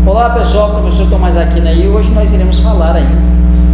Olá pessoal, professor Tomás Aquino aí. Hoje nós iremos falar aí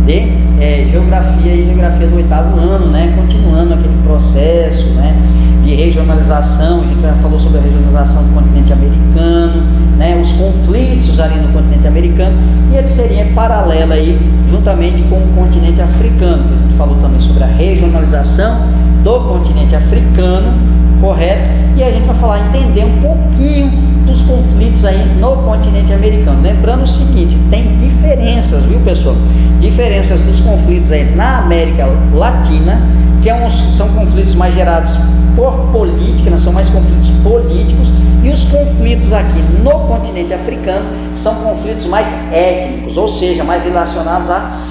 de geografia do oitavo ano, né? Continuando aquele processo, né, de regionalização. A gente já falou sobre a regionalização do continente americano, né, os conflitos ali no continente americano, e ele seria paralelo aí juntamente com o continente africano. A gente falou também sobre a regionalização do continente africano, correto? E a gente vai falar, entender um pouquinho dos conflitos aí no continente americano. Lembrando o seguinte, tem diferenças, viu pessoal? Diferenças dos conflitos aí na América Latina, que são conflitos mais gerados por política, né? São mais conflitos políticos, e os conflitos aqui no continente africano são conflitos mais étnicos, ou seja, mais relacionados à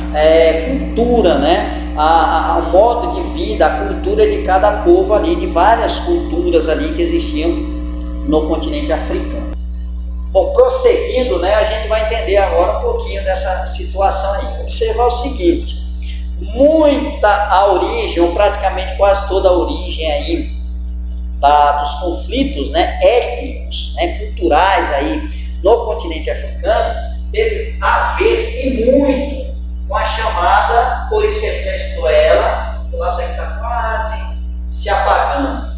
cultura, né? Ao modo de vida, a cultura de cada povo ali, de várias culturas ali que existiam no continente africano. Bom, prosseguindo, né, a gente vai entender agora um pouquinho dessa situação aí. Observar o seguinte: a origem, ou praticamente quase toda a origem aí dos conflitos, né, étnicos, né, culturais aí no continente africano teve a ver e muito com a chamada, por isso que a gente já estudou ela, o lápis aqui está quase se apagando,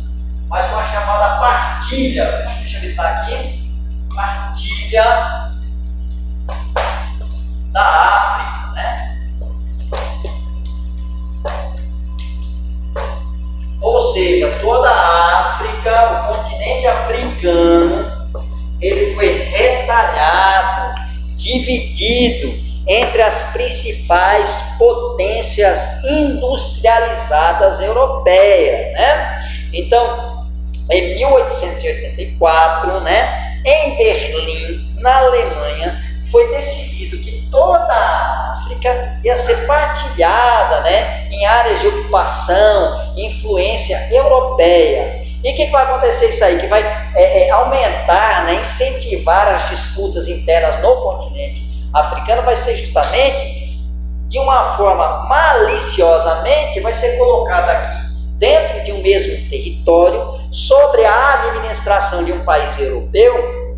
mas com a chamada partilha. Deixa eu ver se está aqui. Partilha da África, né? Ou seja, toda a África, o continente africano, ele foi retalhado, dividido entre as principais potências industrializadas europeias, né? Então, em 1884, né, em Berlim, na Alemanha, foi decidido que toda a África ia ser partilhada, né, em áreas de ocupação, influência europeia. E o que vai acontecer isso aí? Que vai aumentar, né, incentivar as disputas internas no continente africano. Vai ser justamente, de uma forma maliciosamente, vai ser colocado aqui, dentro de um mesmo território, sobre a administração de um país europeu,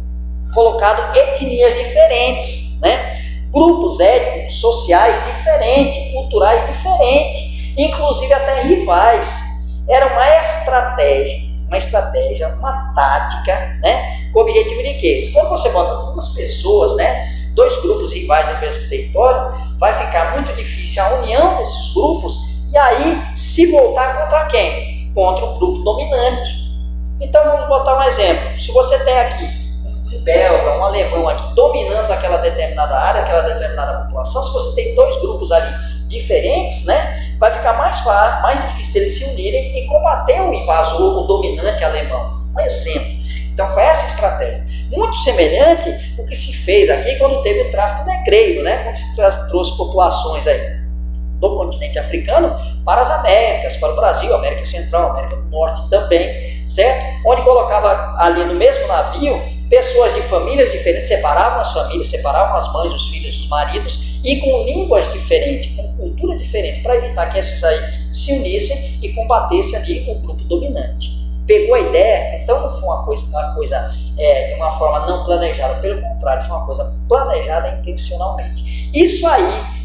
colocado etnias diferentes, né? Grupos étnicos, sociais diferentes, culturais diferentes, inclusive até rivais. Era uma estratégia, uma tática, né? Com o objetivo de quê? Quando você bota duas pessoas, né, dois grupos rivais no mesmo território, vai ficar muito difícil a união desses grupos, e aí se voltar contra quem? Contra o grupo dominante. Então vamos botar um exemplo. Se você tem aqui um belga, um alemão aqui dominando aquela determinada área, aquela determinada população, se você tem dois grupos ali diferentes, né, vai ficar mais difícil deles se unirem e combater o invasor, o dominante alemão. Um exemplo. Então foi essa estratégia. Muito semelhante ao que se fez aqui quando teve o tráfico negreiro, né, quando se trouxe populações aí do continente africano para as Américas, para o Brasil, América Central, América do Norte também, certo? Onde colocava ali no mesmo navio pessoas de famílias diferentes, separavam as famílias, separavam as mães, os filhos, os maridos, e com línguas diferentes, com cultura diferente, para evitar que esses aí se unissem e combatessem ali o grupo dominante. Pegou a ideia? Então não foi uma coisa de uma forma não planejada, pelo contrário, foi uma coisa planejada intencionalmente. Isso aí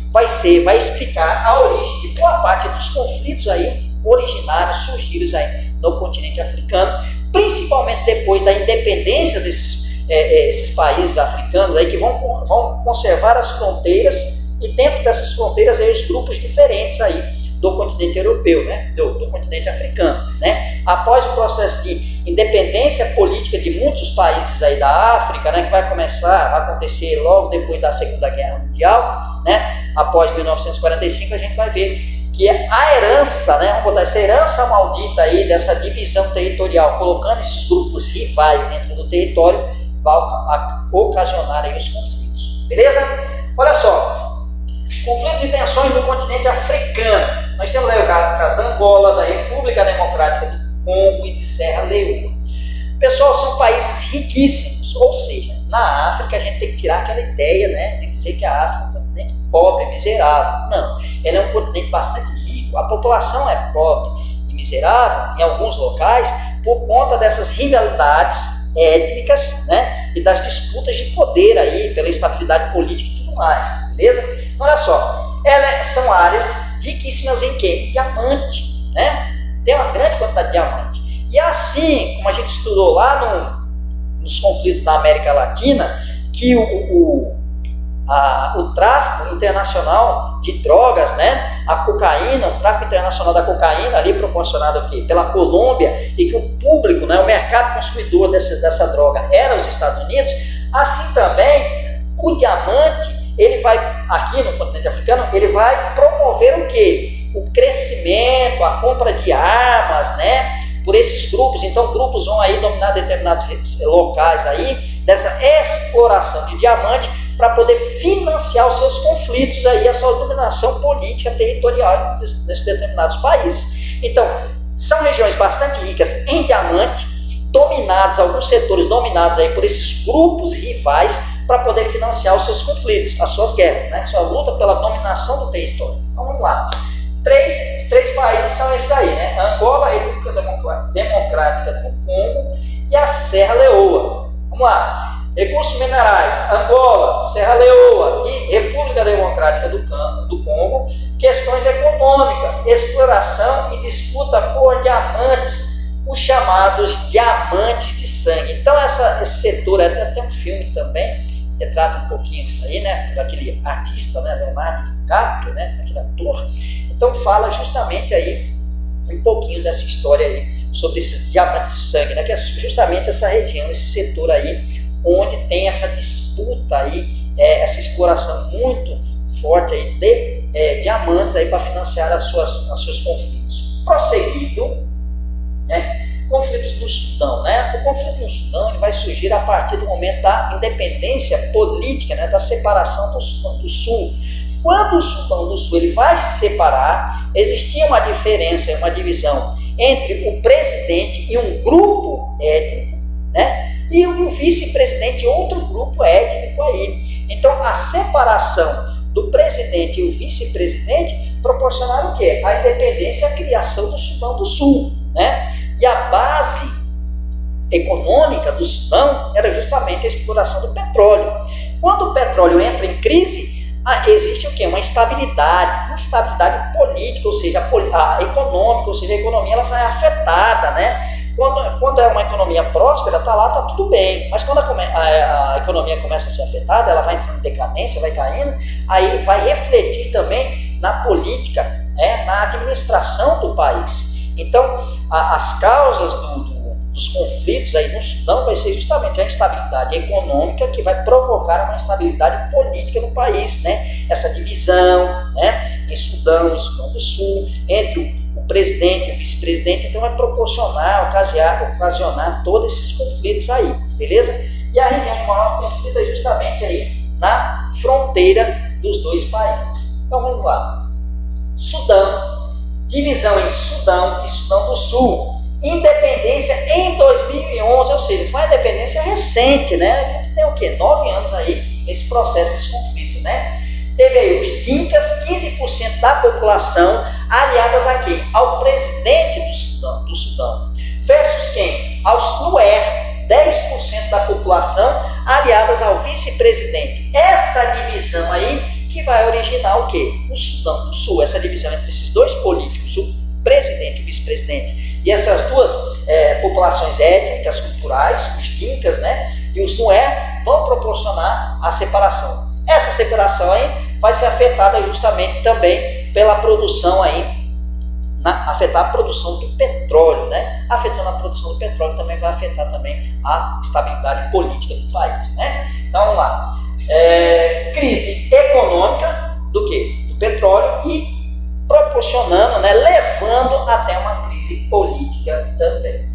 vai explicar a origem de boa parte dos conflitos aí originários, surgidos aí no continente africano, principalmente depois da independência esses países africanos aí, que vão conservar as fronteiras, e dentro dessas fronteiras aí os grupos diferentes aí do continente europeu, né, do continente africano, né? Após o processo de independência política de muitos países aí da África, né, que vai acontecer logo depois da Segunda Guerra Mundial, né, após 1945, a gente vai ver que a herança, né, vamos botar essa herança maldita aí dessa divisão territorial, colocando esses grupos rivais dentro do território, vai ocasionar aí os conflitos. Beleza? Olha só, conflitos e tensões no continente africano. Nós temos aí o caso da Angola, da República Democrática do Congo e de Serra Leoa. Pessoal, são países riquíssimos, ou seja, na África a gente tem que tirar aquela ideia, né, de dizer que a África é um continente pobre, miserável. Não, ele é um continente bastante rico. A população é pobre e miserável em alguns locais por conta dessas rivalidades étnicas, né, e das disputas de poder aí, pela estabilidade política e tudo mais, beleza? Olha só, são áreas riquíssimas em quê? Diamante, né? Tem uma grande quantidade de diamante. E assim, como a gente estudou lá nos conflitos da América Latina, que o tráfico internacional de drogas, né, a cocaína, o tráfico internacional da cocaína ali proporcionado aqui pela Colômbia, e que o público, né, o mercado consumidor dessa droga era os Estados Unidos, assim também o diamante, ele vai, aqui no continente africano, ele vai promover o quê? O crescimento, a compra de armas, né, por esses grupos. Então grupos vão aí dominar determinados locais aí, dessa exploração de diamante, para poder financiar os seus conflitos aí, a sua dominação política territorial nesses determinados países. Então, são regiões bastante ricas em diamante, dominados, alguns setores dominados aí por esses grupos rivais, para poder financiar os seus conflitos, as suas guerras, né? Sua luta pela dominação do território. Então, vamos lá. Três países são esses aí, né? Angola, República Democrática do Congo e a Serra Leoa. Vamos lá. Recursos minerais, Angola, Serra Leoa e República Democrática do Congo. Questões econômicas, exploração e disputa por diamantes, os chamados diamantes de sangue. Então esse setor, até tem um filme também, que trata um pouquinho disso aí, né? Daquele artista, né? Leonardo DiCaprio, né? Aquele ator. Então fala justamente aí um pouquinho dessa história aí, sobre esses diamantes de sangue, né? Que é justamente essa região, esse setor aí, onde tem essa disputa aí, essa exploração muito forte aí de diamantes aí para financiar os seus conflitos. Prosseguindo, né? Conflitos do Sudão, né? O conflito no Sudão ele vai surgir a partir do momento da independência política, né? Da separação do Sudão do Sul. Quando o Sudão do Sul ele vai se separar, existia uma diferença, uma divisão entre o presidente e um grupo étnico, né? E o vice-presidente, outro grupo étnico aí. Então, a separação do presidente e o vice-presidente proporcionaram o quê? A independência e a criação do Sudão do Sul, né? E a base econômica do Sudão era justamente a exploração do petróleo. Quando o petróleo entra em crise, existe o quê? Uma instabilidade política, ou seja, a econômica, ou seja, a economia ela vai afetada, né? Quando é uma economia próspera, tá tudo bem. Mas quando a economia começa a ser afetada, ela vai entrando em decadência, vai caindo, aí vai refletir também na política, na administração do país. Então, as causas dos conflitos aí no Sudão vai ser justamente a instabilidade econômica que vai provocar uma instabilidade política no país, né? Essa divisão, né? Em Sudão do Sul, entre o presidente e o vice-presidente, então vai proporcionar, ocasionar todos esses conflitos aí, beleza? E a região de maior conflito é justamente aí na fronteira dos dois países. Então vamos lá. Sudão, divisão em Sudão e Sudão do Sul. Independência em 2011, ou seja, foi uma independência recente, né? A gente tem o quê? 9 anos aí nesse processo, esses conflitos, né? Teve aí os Dinkas, 15% da população, aliadas a quem? Ao presidente do Sudão. Versus quem? Aos Nuer, 10% da população, aliadas ao vice-presidente. Essa divisão aí que vai originar o quê? O Sudão do Sul, essa divisão entre esses dois políticos, o presidente e o vice-presidente. E essas duas populações étnicas, culturais, os Dinkas, né, e os Nuer, vão proporcionar a separação. Essa separação aí vai ser afetada justamente também pela produção aí, afetar a produção do petróleo, né? Afetando a produção do petróleo também vai afetar também a estabilidade política do país, né? Então vamos lá. Crise econômica do quê? Do petróleo e proporcionando, né, levando até uma crise política também.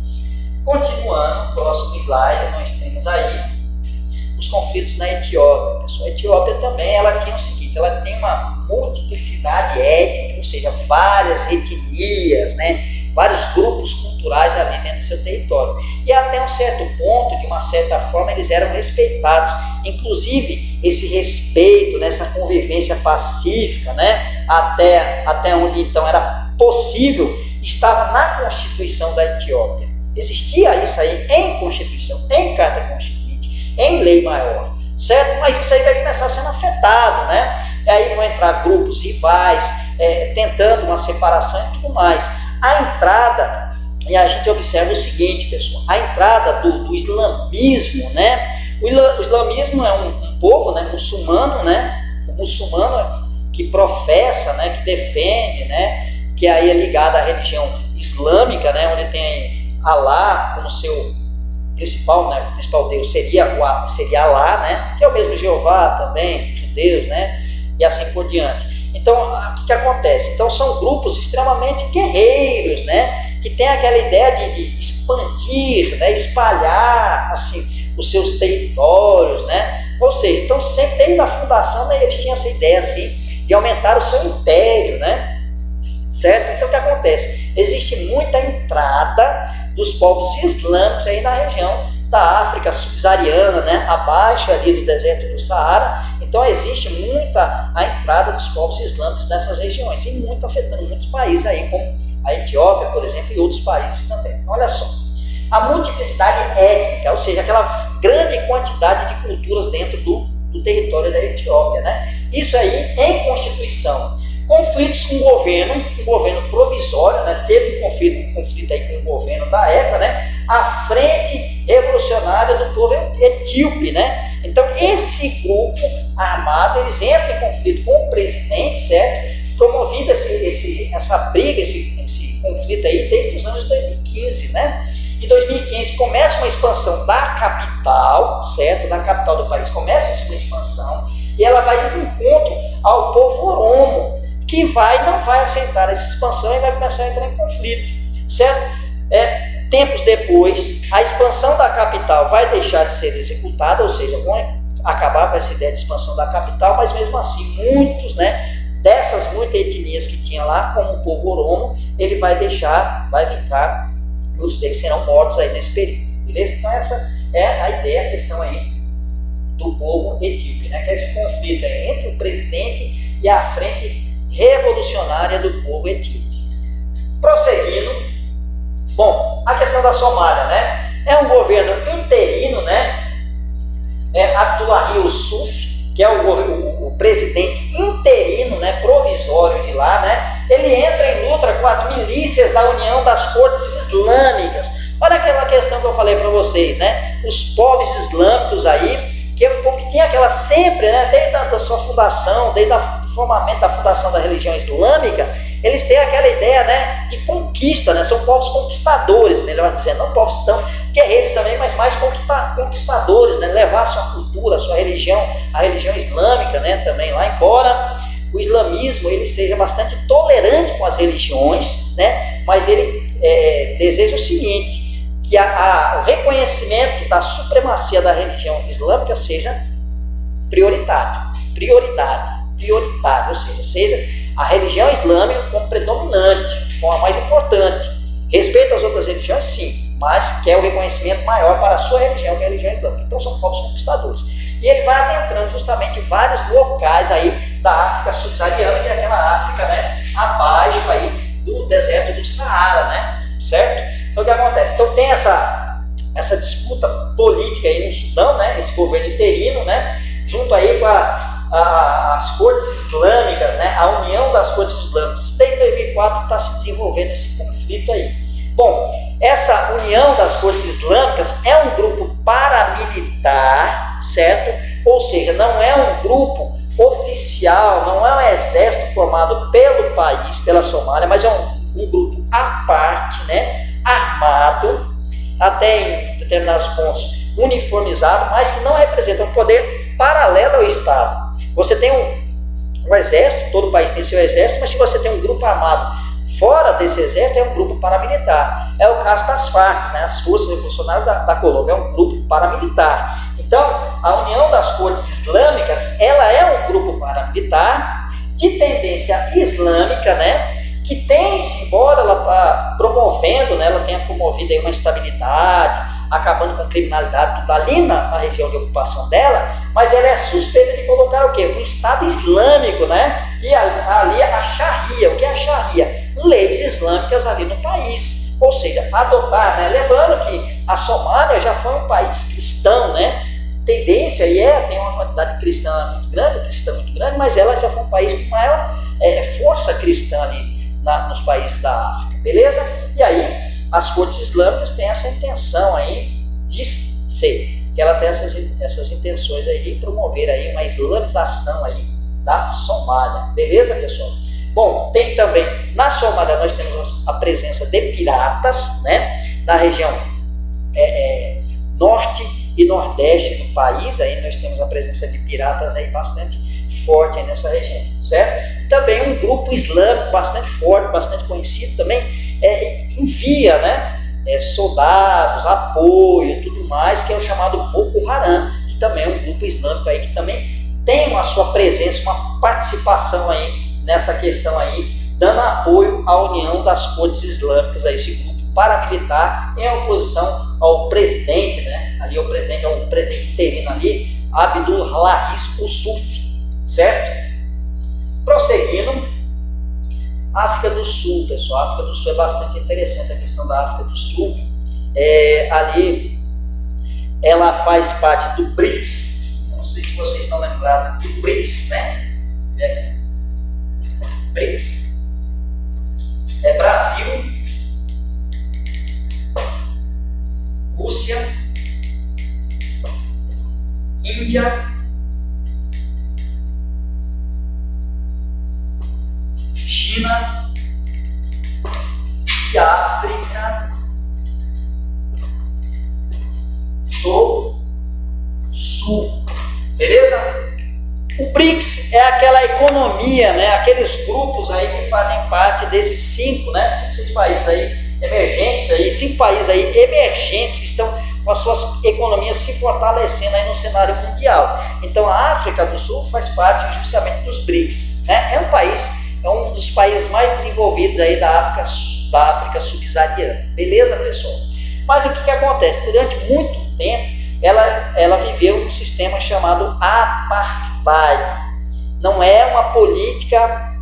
Continuando, próximo slide, nós temos aí os conflitos na Etiópia. A Etiópia também ela tinha o seguinte, ela tem uma multiplicidade étnica, ou seja, várias etnias, né, vários grupos culturais ali dentro do seu território. E até um certo ponto, de uma certa forma, eles eram respeitados. Inclusive, esse respeito, né, essa convivência pacífica, né, até onde então era possível, estava na Constituição da Etiópia. Existia isso aí em Constituição, em Carta Constituinte, em lei maior, certo? Mas isso aí vai começar sendo afetado, né? E aí vão entrar grupos rivais, tentando uma separação e tudo mais. A entrada, e a gente observa o seguinte, pessoal, a entrada do islamismo, né? O islamismo é um povo, né, muçulmano, né? O muçulmano que professa, né, que defende, né, que aí é ligado à religião islâmica, né, onde tem Alá como seu principal, né, o principal Deus seria Alá, né, que é o mesmo Jeová também, judeus, né, e assim por diante. Então, o que acontece? Então, são grupos extremamente guerreiros, né, que tem aquela ideia de expandir, né, espalhar, assim, os seus territórios, né, ou seja, então, sempre desde a fundação, né, eles tinham essa ideia, assim, de aumentar o seu império, né? Certo? Então o que acontece? Existe muita entrada dos povos islâmicos aí na região da África subsaariana, né? Abaixo ali do deserto do Saara. Então existe muita a entrada dos povos islâmicos nessas regiões e muito afetando muitos países aí, como a Etiópia, por exemplo, e outros países também. Olha só, a multiplicidade étnica, ou seja, aquela grande quantidade de culturas dentro do território da Etiópia, né? Isso aí em Constituição. Conflitos com o governo provisório, né? Teve um conflito aí com o governo da época, né? A Frente Revolucionária do Povo Etíope, né? Então esse grupo armado, eles entram em conflito com o presidente, certo? Promovido essa briga, esse conflito aí desde os anos 2015, né? Em 2015 começa uma expansão da capital, certo? Da capital do país começa essa expansão e ela vai de encontro ao povo oromo, que não vai aceitar essa expansão e vai começar a entrar em conflito, certo? Tempos depois, a expansão da capital vai deixar de ser executada, ou seja, vão acabar com essa ideia de expansão da capital, mas mesmo assim, muitos, né, dessas muitas etnias que tinha lá, como o povo oromo, ele vai ficar, muitos deles serão mortos aí nesse período, beleza? Então essa é a ideia, a questão aí do povo etíope, né? Que é esse conflito aí entre o presidente e a frente revolucionária do povo etíope. Prosseguindo, bom, a questão da Somália, né? É um governo interino, né? Abdullahi Yusuf, que é o presidente interino, né, provisório de lá, né? Ele entra em luta com as milícias da União das Cortes Islâmicas. Olha aquela questão que eu falei para vocês, né? Os povos islâmicos aí, que é um povo que tem aquela sempre, né, desde a sua fundação, desde o formamento da fundação da religião islâmica, eles têm aquela ideia, né, de conquista, né? São povos conquistadores, melhor dizendo, não povos tão guerreiros também, mas mais conquistadores, né? Levar a sua cultura, a sua religião, a religião islâmica, né, também lá, embora o islamismo ele seja bastante tolerante com as religiões, né, mas ele deseja o seguinte, que o reconhecimento da supremacia da religião islâmica seja prioritário, ou seja a religião islâmica como predominante, como a mais importante. Respeita as outras religiões, sim, mas quer o reconhecimento maior para a sua religião, que é a religião islâmica. Então são povos conquistadores. E ele vai adentrando justamente vários locais aí da África subsaariana, que é aquela África, né, abaixo aí do deserto do Saara, né, certo? Então o que acontece? Então tem essa disputa política aí no Sudão, né, esse governo interino, né, junto aí com as cortes islâmicas, né, a união das cortes islâmicas. Desde 2004 está se desenvolvendo esse conflito aí. Bom, essa união das cortes islâmicas é um grupo paramilitar, certo? Ou seja, não é um grupo oficial, não é um exército formado pelo país, pela Somália, mas é um grupo à parte, né, armado, até em determinados pontos uniformizado, mas que não representa um poder paralelo ao Estado. Você tem um exército, todo país tem seu exército, mas se você tem um grupo armado fora desse exército, é um grupo paramilitar. É o caso das Farc, né? As Forças Revolucionárias da Colômbia, é um grupo paramilitar. Então, a União das Cortes Islâmicas, ela é um grupo paramilitar de tendência islâmica, né? Que tem-se, embora ela está promovendo, né? Ela tenha promovido aí uma estabilidade, acabando com criminalidade tudo ali na região de ocupação dela, mas ela é suspeita de colocar o quê? Um Estado Islâmico, né? E ali a Sharia. O que é a Sharia? Leis islâmicas ali no país, ou seja, adotar, né? Lembrando que a Somália já foi um país cristão, né? Tendência aí tem uma quantidade cristã muito grande, mas ela já foi um país com maior força cristã ali nos países da África, beleza? E aí as cortes islâmicas têm essa intenção aí de ser, que ela tem essas intenções aí de promover aí uma islamização aí da Somália, beleza, pessoal? Bom, tem também, na Somália nós temos a presença de piratas, né? Na região norte e nordeste do país, aí nós temos a presença de piratas aí bastante forte aí nessa região, certo? Também um grupo islâmico bastante forte, bastante conhecido também, envia, né, soldados, apoio e tudo mais, que é o chamado Boko Haram, que também é um grupo islâmico aí que também tem a sua presença, uma participação aí nessa questão aí, dando apoio à união das cortes islâmicas, a esse grupo paramilitar em oposição ao presidente, né? Ali o presidente é um presidente interino ali, Abdullah Yusuf, certo? Prosseguindo, África do Sul, pessoal. A África do Sul é bastante interessante, a questão da África do Sul. Ali ela faz parte do BRICS. Não sei se vocês estão lembrados do BRICS, né? BRICS é Brasil, Rússia, Índia, China e África do Sul, beleza? O BRICS é aquela economia, né? Aqueles grupos aí que fazem parte desses cinco, seis países aí emergentes aí, 5 países aí emergentes que estão com as suas economias se fortalecendo aí no cenário mundial. Então a África do Sul faz parte justamente dos BRICS, né? É um dos países mais desenvolvidos aí da África subsaariana, beleza, pessoal? Mas o que acontece? Durante muito tempo ela viveu um sistema chamado apartheid. Não é uma política,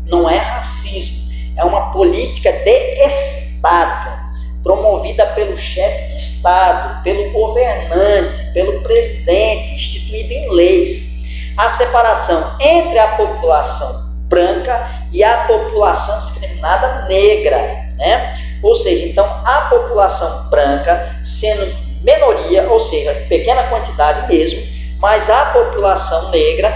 não é racismo, é uma política de Estado, promovida pelo chefe de Estado, pelo governante, pelo presidente, instituída em leis. A separação entre a população branca e a população discriminada negra, né? Ou seja, então a população branca sendo minoria, ou seja, pequena quantidade mesmo, mas a população negra,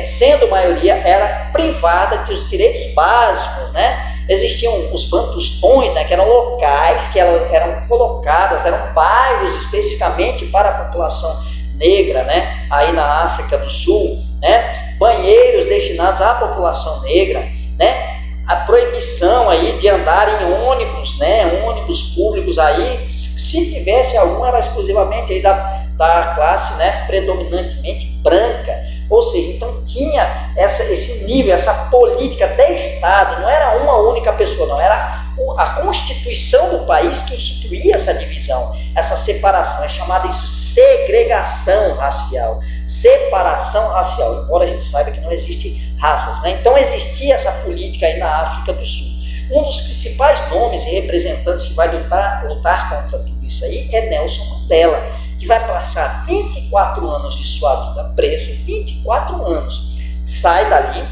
sendo maioria, era privada dos direitos básicos, né? Existiam os bantustões, né, que eram locais, que eram colocadas, eram bairros especificamente para a população negra, né? Aí na África do Sul, né? Banheiros destinados à população negra, né? A proibição aí de andar em ônibus, né? Ônibus públicos aí, se tivesse algum, era exclusivamente aí da classe, né? Predominantemente branca. Ou seja, então tinha esse nível, essa política de Estado, não era uma única pessoa, não, era a Constituição do país que instituía essa divisão, essa separação, é chamada isso segregação racial, separação racial, embora a gente saiba que não existe raças, né? Então existia essa política aí na África do Sul. Um dos principais nomes e representantes que vai lutar contra tudo isso aí é Nelson Mandela, que vai passar 24 anos de sua vida preso, 24 anos, sai dali,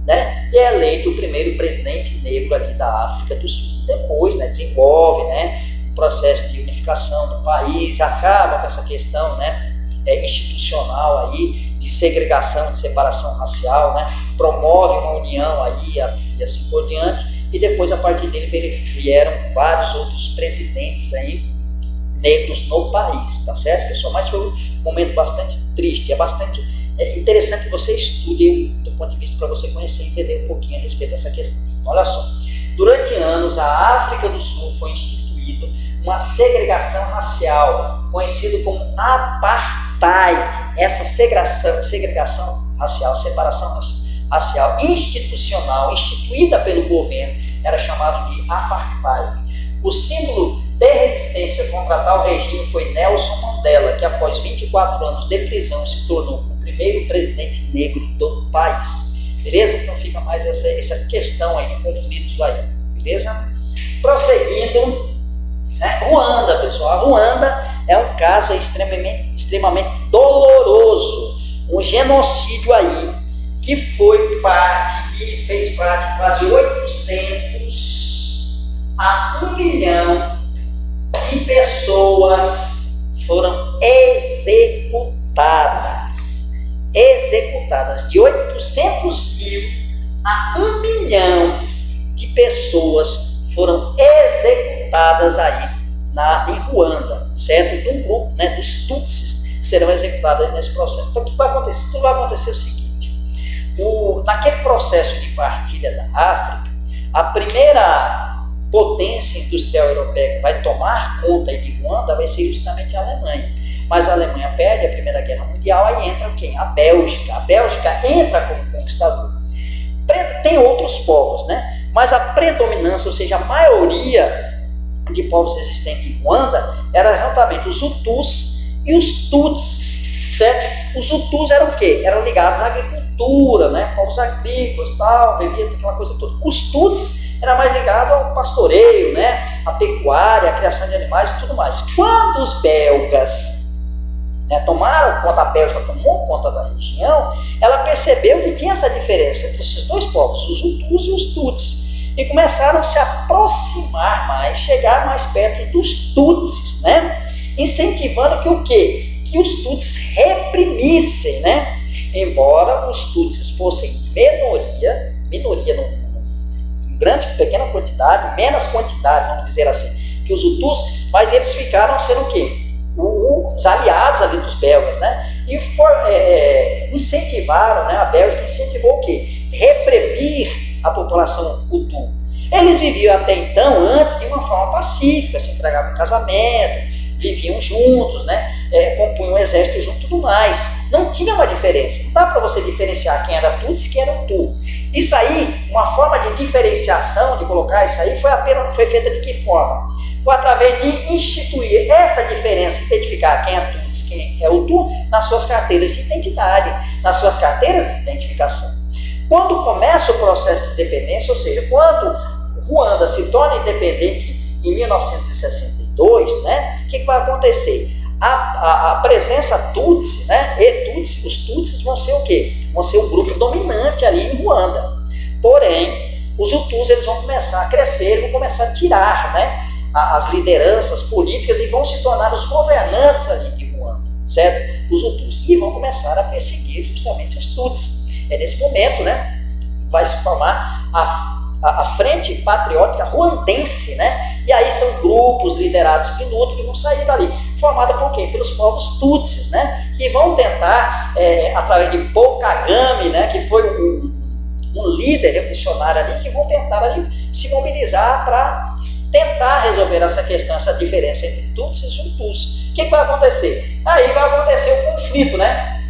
né, e é eleito o primeiro presidente negro ali da África do Sul. Depois, né, desenvolve, né, um processo de unificação do país, acaba com essa questão, né, institucional aí, de segregação, de separação racial, né, promove uma união aí e assim por diante, e depois a partir dele vieram vários outros presidentes aí negros no país, tá certo, pessoal? Mas foi um momento bastante triste, é bastante interessante que você estude do ponto de vista para você conhecer e entender um pouquinho a respeito dessa questão. Olha só, durante anos a África do Sul foi instituída uma segregação racial, conhecido como apartheid. Essa segregação racial, separação racial institucional, instituída pelo governo, era chamado de apartheid. O símbolo de resistência contra tal regime foi Nelson Mandela, que após 24 anos de prisão se tornou o primeiro presidente negro do país. Beleza? Então fica mais essa questão aí de conflitos aí, beleza? Prosseguindo, né? Ruanda, pessoal. A Ruanda é um caso extremamente doloroso, um genocídio aí, que fez parte de quase 800 a 1 milhão de pessoas foram executadas, de 800 mil a 1 milhão de pessoas foram executadas aí em Ruanda, certo? De um grupo, né, dos Tutsis, serão executadas nesse processo. Então, o que vai acontecer? Tudo vai acontecer o seguinte: naquele processo de partilha da África, a primeira potência industrial europeia que vai tomar conta de Ruanda vai ser justamente a Alemanha. Mas a Alemanha perde a Primeira Guerra Mundial, aí entra quem? A Bélgica. A Bélgica entra como conquistador. Tem outros povos, né? Mas a predominância, ou seja, a maioria de povos existentes em Ruanda era juntamente os Hutus e os Tutsis, certo? Os Hutus eram o quê? Eram ligados à agricultura, né? Povos agrícolas, tal, bebia aquela coisa toda. Os Tutsis era mais ligado ao pastoreio, né? A pecuária, a criação de animais e tudo mais. Quando os belgas, né, tomaram conta, a Bélgica tomou conta da região, ela percebeu que tinha essa diferença entre esses dois povos, os Hutus e os Tutsis, e começaram a se aproximar mais, chegar mais perto dos Tutsis, né? Incentivando que o quê? Que os Tutsis reprimissem, né? Embora os Tutsis fossem minoria em pequena quantidade, menos quantidade, vamos dizer assim, que os Hutus, mas eles ficaram sendo o quê? Os aliados ali dos belgas, né? E incentivaram, né? A Bélgica incentivou o quê? Reprimir a população Hutu. Eles viviam até então, antes, de uma forma pacífica, se entregavam em casamento, viviam juntos, né? Compunham um exército junto e tudo mais. Não tinha uma diferença. Não dá para você diferenciar quem era Tutsi e quem era Hutu. Isso aí, uma forma de diferenciação, de colocar isso aí, foi feita de que forma? Foi através de instituir essa diferença, identificar quem é Tutsi, quem é Hutu, nas suas carteiras de identidade, nas suas carteiras de identificação. Quando começa o processo de independência, ou seja, quando Ruanda se torna independente em 1962, né, o que vai acontecer? A presença Tutsi, né, os Tutsis vão ser o quê? Vão ser o grupo dominante ali em Ruanda. Porém, os Hutus eles vão começar a crescer, vão começar a tirar, né, as lideranças políticas e vão se tornar os governantes ali de Ruanda, certo? Os Hutus. E vão começar a perseguir justamente os Tutsis. É nesse momento, né, vai se formar a Frente Patriótica Ruandense, né? E aí são grupos liderados de luta que vão sair dali, formada por quem? Pelos povos Tutsis, né? Que vão tentar, através de Paul Kagame, né? Que foi um líder revolucionário ali, que vão tentar ali se mobilizar para tentar resolver essa questão, essa diferença entre Tutsis e Hutus. O que vai acontecer? Aí vai acontecer o conflito, né?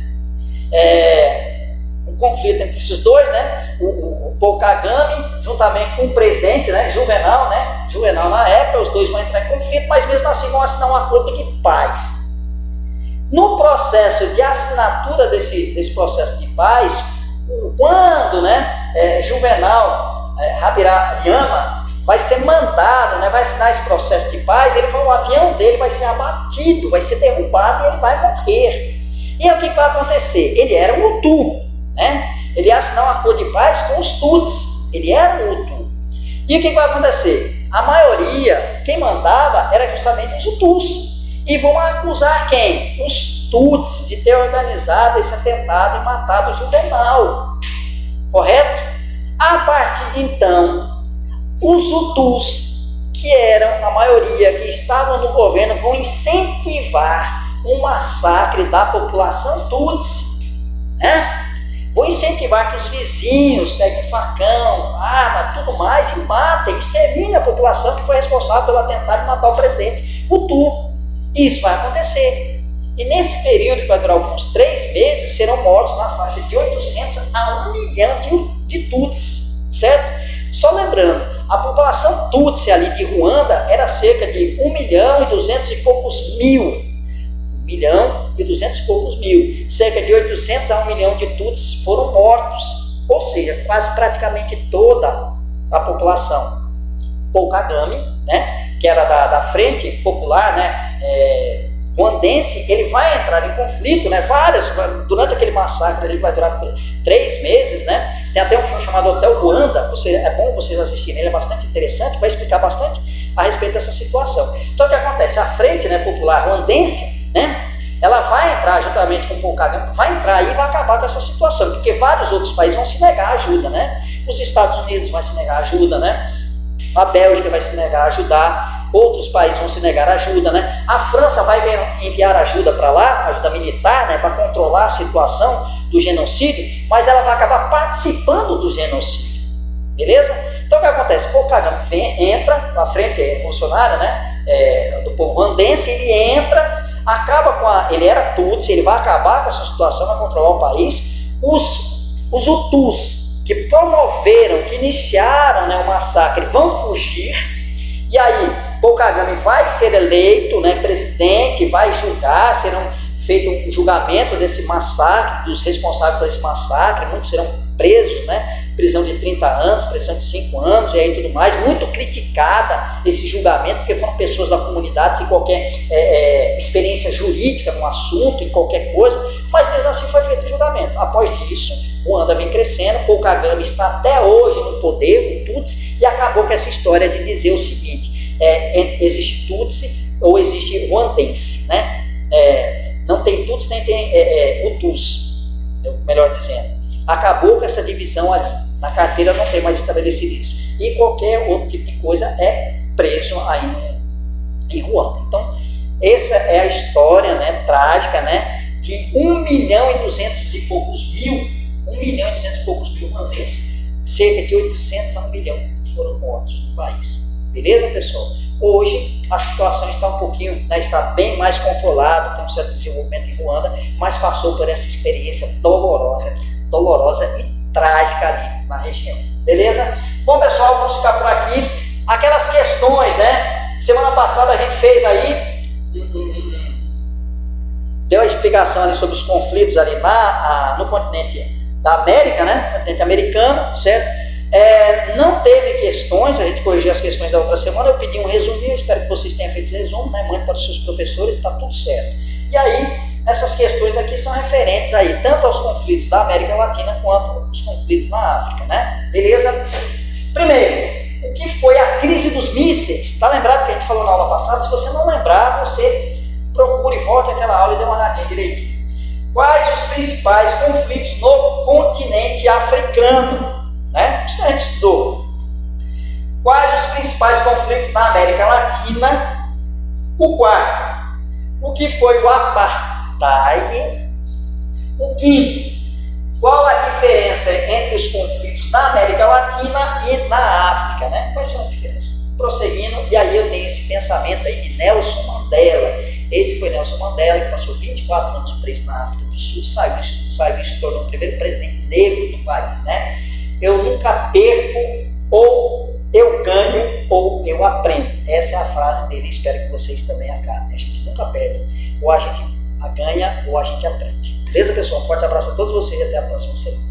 Um conflito entre esses dois, né? O Paul Kagame, juntamente com o presidente, né? Juvenal na época, os dois vão entrar em conflito, mas mesmo assim vão assinar um acordo de paz. No processo de assinatura desse processo de paz, quando, né, Juvenal Habyarimana vai ser mandado, né, vai assinar esse processo de paz, o avião dele vai ser abatido, vai ser derrubado e ele vai morrer. E aí o que vai acontecer? Ele era um Hutu, né? Ele ia assinar um acordo de paz com os Tutsis, ele era um Hutu. E o que vai acontecer? A maioria, quem mandava era justamente os Hutus. E vão acusar quem? Os Tutsis de ter organizado esse atentado e matado o Juvenal. Correto? A partir de então, os Hutus, que eram a maioria que estavam no governo, vão incentivar um massacre da população Tutsi, né? Vão incentivar que os vizinhos peguem facão, arma, tudo mais e matem, exterminem a população que foi responsável pelo atentado de matar o presidente Hutu. Isso vai acontecer. E nesse período, que vai durar alguns 3 meses, serão mortos na faixa de 800 a 1 milhão de Tutsis, certo? Só lembrando, a população Tutsi ali de Ruanda era cerca de 1 milhão e 200 e poucos mil. 1 milhão e 200 e poucos mil. Cerca de 800 a 1 milhão de Tutsis foram mortos. Ou seja, quase praticamente toda a população. Paul Kagame, né, que era da Frente Popular, né, ruandense, ele vai entrar em conflito, né, durante aquele massacre, ele vai durar 3 meses, né, tem até um filme chamado Hotel Ruanda, é bom vocês assistirem, ele é bastante interessante, vai explicar bastante a respeito dessa situação. Então o que acontece? A Frente, né, Popular Ruandense, né, ela vai entrar juntamente com o Paul Kagame, vai entrar e vai acabar com essa situação, porque vários outros países vão se negar a ajuda, né, os Estados Unidos vão se negar a ajuda, né, a Bélgica vai se negar a ajudar, outros países vão se negar a ajuda, né? A França vai enviar ajuda para lá, ajuda militar, né, para controlar a situação do genocídio, mas ela vai acabar participando do genocídio, beleza? Então o que acontece? Paul Kagame entra, a Frente é funcionário, né, do povo ruandense, ele entra, ele era Tutsi, ele vai acabar com essa situação, vai controlar o país. Os Hutus, que promoveram, que iniciaram, né, o massacre, vão fugir, e aí Paul Kagame vai ser eleito, né, presidente, vai julgar, serão feito um julgamento desse massacre, dos responsáveis por esse massacre, muitos serão presos, né, prisão de 30 anos, prisão de 5 anos, e aí tudo mais, muito criticada esse julgamento, porque foram pessoas da comunidade sem qualquer experiência jurídica no assunto, em qualquer coisa, mas mesmo assim foi feito o julgamento. Após disso, Ruanda vem crescendo, Paul Kagame está até hoje no poder, o Tutsi, e acabou com essa história de dizer o seguinte, existe Tutsi ou existe Ruandense, né? Não tem Tutsi nem tem Hutus, melhor dizendo. Acabou com essa divisão ali, na carteira não tem mais estabelecido isso, e qualquer outro tipo de coisa é preso aí em Ruanda. Então, essa é a história, né, trágica, né, de 1.200.000 e poucos mil ruandenses, cerca de 800 a 1 milhão foram mortos no país. Beleza, pessoal? Hoje a situação está um pouquinho, né, está bem mais controlada, tem um certo desenvolvimento em Ruanda, mas passou por essa experiência dolorosa e trágica ali na região. Beleza? Bom, pessoal, vamos ficar por aqui. Aquelas questões, né? Semana passada a gente fez aí, deu a explicação ali sobre os conflitos ali no continente da América, né? Continente americano, certo? Não teve questões, a gente corrigiu as questões da outra semana, eu pedi um resuminho, espero que vocês tenham feito resumo, né? Mande para os seus professores, está tudo certo. E aí, essas questões aqui são referentes aí, tanto aos conflitos da América Latina, quanto aos conflitos na África, né? Beleza? Primeiro, o que foi a crise dos mísseis? Está lembrado que a gente falou na aula passada? Se você não lembrar, você procure e volte àquela aula e dê uma olhadinha direitinho. Quais os principais conflitos no continente africano? Né? Isso a gente estudou. Quais os principais conflitos na América Latina? O quarto, o que foi o apartheid? O quinto, qual a diferença entre os conflitos na América Latina e na África? Né? Quais são as diferenças? Prosseguindo, e aí eu tenho esse pensamento aí de Nelson Mandela. Esse foi Nelson Mandela, que passou 24 anos preso na África do Sul, saiu e se tornou o primeiro presidente negro do país, né? Eu nunca perco, ou eu ganho, ou eu aprendo. Essa é a frase dele, espero que vocês também acatem. A gente nunca perde, ou a gente ganha, ou a gente aprende. Beleza, pessoal? Um forte abraço a todos vocês e até a próxima semana.